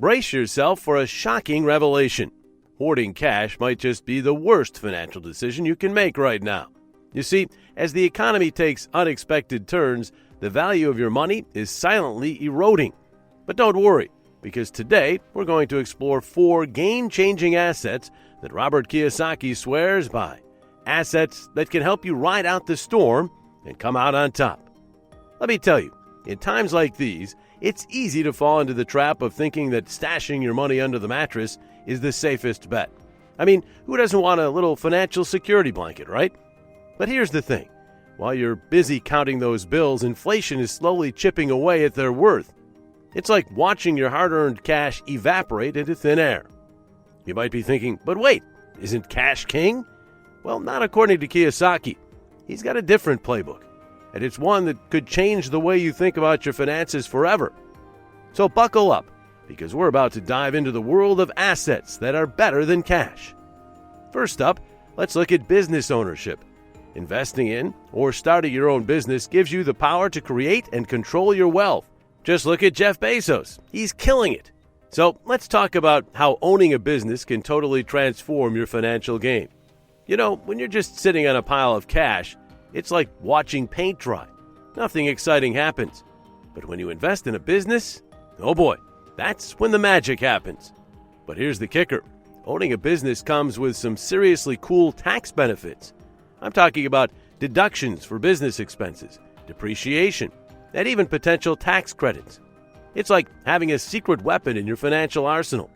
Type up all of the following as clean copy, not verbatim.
Brace yourself for a shocking revelation. Hoarding cash might just be the worst financial decision you can make right now. You see, as the economy takes unexpected turns, the value of your money is silently eroding. But don't worry, because today we're going to explore 4 game-changing assets that Robert Kiyosaki swears by. Assets that can help you ride out the storm and come out on top. Let me tell you, in times like these, it's easy to fall into the trap of thinking that stashing your money under the mattress is the safest bet. I mean, who doesn't want a little financial security blanket, right? But here's the thing. While you're busy counting those bills, inflation is slowly chipping away at their worth. It's like watching your hard-earned cash evaporate into thin air. You might be thinking, but wait, isn't cash king? Well, not according to Kiyosaki. He's got a different playbook, and it's one that could change the way you think about your finances forever. So buckle up, because we're about to dive into the world of assets that are better than cash. First up, let's look at business ownership. Investing in or starting your own business gives you the power to create and control your wealth. Just look at Jeff Bezos. He's killing it. So let's talk about how owning a business can totally transform your financial game. You know, when you're just sitting on a pile of cash, it's like watching paint dry. Nothing exciting happens. But when you invest in a business, oh boy, that's when the magic happens. But here's the kicker. Owning a business comes with some seriously cool tax benefits. I'm talking about deductions for business expenses, depreciation, and even potential tax credits. It's like having a secret weapon in your financial arsenal.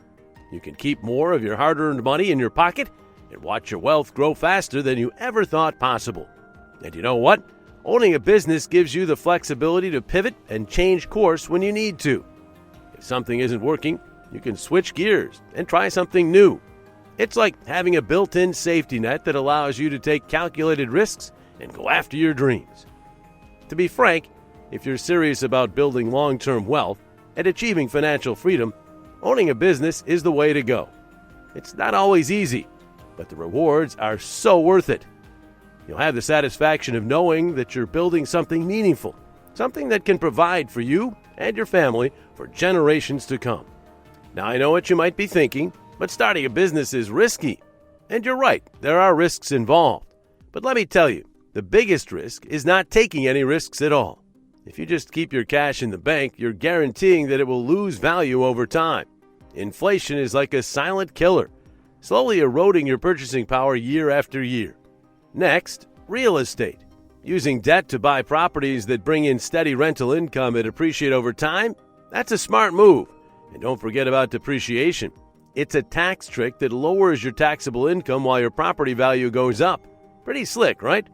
You can keep more of your hard-earned money in your pocket and watch your wealth grow faster than you ever thought possible. And you know what? Owning a business gives you the flexibility to pivot and change course when you need to. If something isn't working, you can switch gears and try something new. It's like having a built-in safety net that allows you to take calculated risks and go after your dreams. To be frank, if you're serious about building long-term wealth and achieving financial freedom, owning a business is the way to go. It's not always easy, but the rewards are so worth it. You'll have the satisfaction of knowing that you're building something meaningful, something that can provide for you and your family for generations to come. Now, I know what you might be thinking, but starting a business is risky. And you're right, there are risks involved. But let me tell you, the biggest risk is not taking any risks at all. If you just keep your cash in the bank, you're guaranteeing that it will lose value over time. Inflation is like a silent killer, slowly eroding your purchasing power year after year. Next, real estate. Using debt to buy properties that bring in steady rental income that appreciate over time, that's a smart move. And don't forget about depreciation. It's a tax trick that lowers your taxable income while your property value goes up. Pretty slick, right?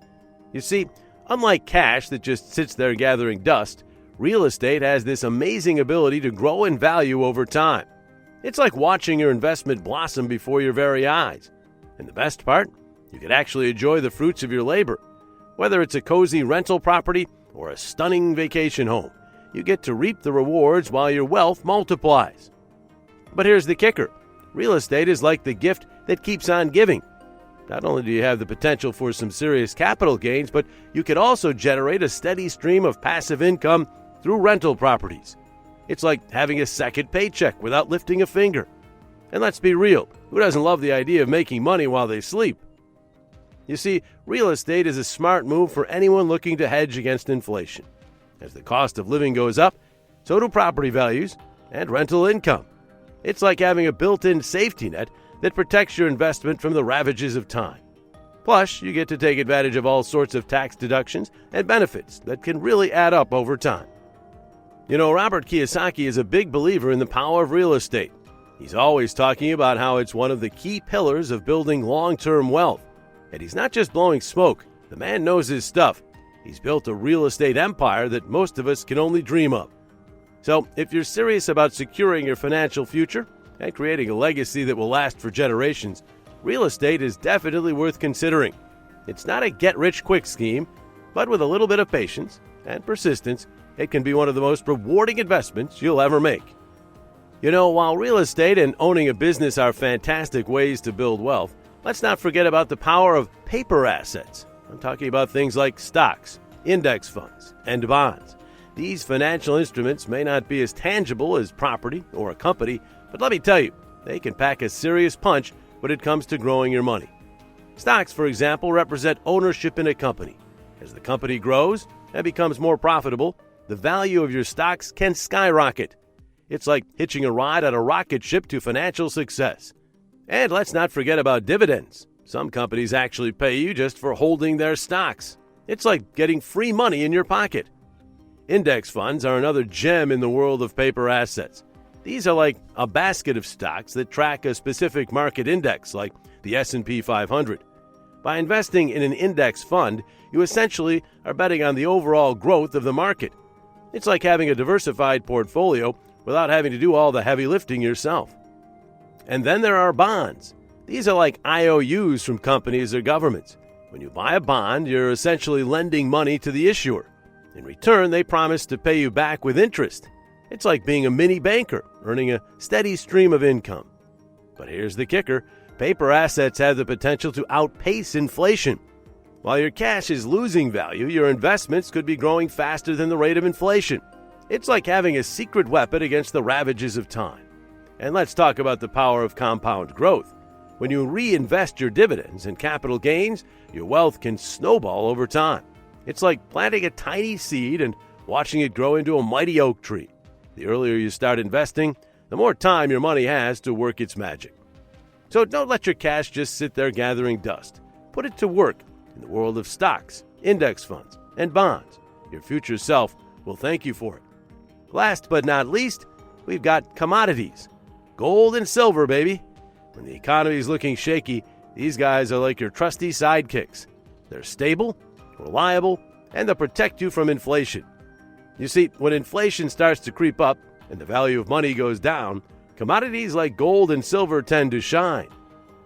You see, unlike cash that just sits there gathering dust, real estate has this amazing ability to grow in value over time. It's like watching your investment blossom before your very eyes. And the best part? You can actually enjoy the fruits of your labor. Whether it's a cozy rental property or a stunning vacation home, you get to reap the rewards while your wealth multiplies. But here's the kicker. Real estate is like the gift that keeps on giving. Not only do you have the potential for some serious capital gains, but you could also generate a steady stream of passive income through rental properties. It's like having a second paycheck without lifting a finger. And let's be real, who doesn't love the idea of making money while they sleep? You see, real estate is a smart move for anyone looking to hedge against inflation. As the cost of living goes up, so do property values and rental income. It's like having a built-in safety net that protects your investment from the ravages of time. Plus, you get to take advantage of all sorts of tax deductions and benefits that can really add up over time. You know, Robert Kiyosaki is a big believer in the power of real estate. He's always talking about how it's one of the key pillars of building long-term wealth. And he's not just blowing smoke. The man knows his stuff. He's built a real estate empire that most of us can only dream of. So, if you're serious about securing your financial future and creating a legacy that will last for generations, real estate is definitely worth considering. It's not a get-rich-quick scheme, but with a little bit of patience and persistence, it can be one of the most rewarding investments you'll ever make. You know, while real estate and owning a business are fantastic ways to build wealth, let's not forget about the power of paper assets. I'm talking about things like stocks, index funds, and bonds. These financial instruments may not be as tangible as property or a company, but let me tell you, they can pack a serious punch when it comes to growing your money. Stocks, for example, represent ownership in a company. As the company grows and becomes more profitable, the value of your stocks can skyrocket. It's like hitching a ride on a rocket ship to financial success. And let's not forget about dividends. Some companies actually pay you just for holding their stocks. It's like getting free money in your pocket. Index funds are another gem in the world of paper assets. These are like a basket of stocks that track a specific market index, like the S&P 500. By investing in an index fund, you essentially are betting on the overall growth of the market. It's like having a diversified portfolio without having to do all the heavy lifting yourself. And then there are bonds. These are like IOUs from companies or governments. When you buy a bond, you're essentially lending money to the issuer. In return, they promise to pay you back with interest. It's like being a mini banker, earning a steady stream of income. But here's the kicker. Paper assets have the potential to outpace inflation. While your cash is losing value, your investments could be growing faster than the rate of inflation. It's like having a secret weapon against the ravages of time. And let's talk about the power of compound growth. When you reinvest your dividends and capital gains, your wealth can snowball over time. It's like planting a tiny seed and watching it grow into a mighty oak tree. The earlier you start investing, the more time your money has to work its magic. So don't let your cash just sit there gathering dust. Put it to work in the world of stocks, index funds, and bonds. Your future self will thank you for it. Last but not least, we've got commodities. Gold and silver, baby. When the economy is looking shaky, these guys are like your trusty sidekicks. They're stable, reliable, and they'll protect you from inflation. You see, when inflation starts to creep up and the value of money goes down, commodities like gold and silver tend to shine.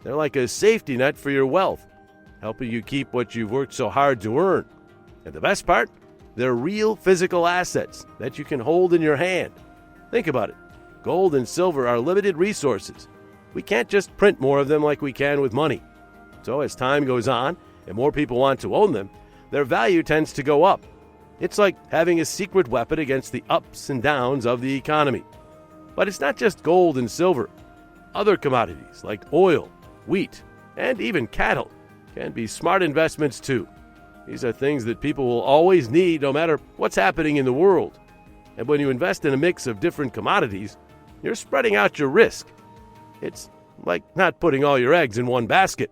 They're like a safety net for your wealth, helping you keep what you've worked so hard to earn. And the best part? They're real physical assets that you can hold in your hand. Think about it. Gold and silver are limited resources. We can't just print more of them like we can with money. So as time goes on and more people want to own them, their value tends to go up. It's like having a secret weapon against the ups and downs of the economy. But it's not just gold and silver. Other commodities like oil, wheat, and even cattle can be smart investments too. These are things that people will always need no matter what's happening in the world. And when you invest in a mix of different commodities, you're spreading out your risk. It's like not putting all your eggs in one basket.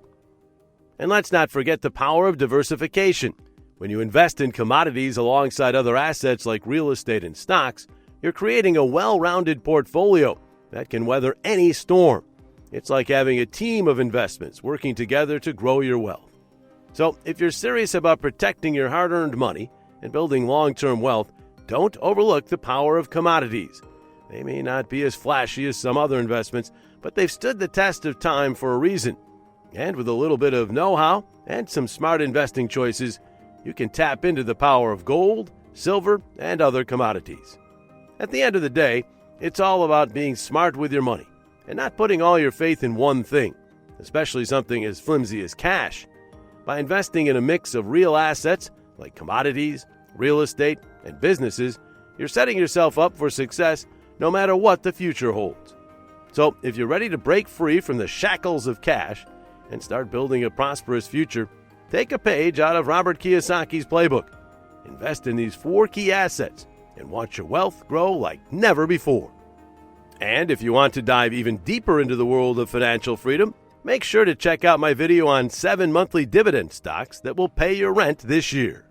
And let's not forget the power of diversification. When you invest in commodities alongside other assets like real estate and stocks, you're creating a well-rounded portfolio that can weather any storm. It's like having a team of investments working together to grow your wealth. So if you're serious about protecting your hard-earned money and building long-term wealth, don't overlook the power of commodities. They may not be as flashy as some other investments, but they've stood the test of time for a reason. And with a little bit of know-how and some smart investing choices, you can tap into the power of gold, silver, and other commodities. At the end of the day, it's all about being smart with your money and not putting all your faith in one thing, especially something as flimsy as cash. By investing in a mix of real assets like commodities, real estate, and businesses, you're setting yourself up for success no matter what the future holds. So if you're ready to break free from the shackles of cash and start building a prosperous future, take a page out of Robert Kiyosaki's playbook. Invest in these 4 key assets and watch your wealth grow like never before. And if you want to dive even deeper into the world of financial freedom, make sure to check out my video on 7 monthly dividend stocks that will pay your rent this year.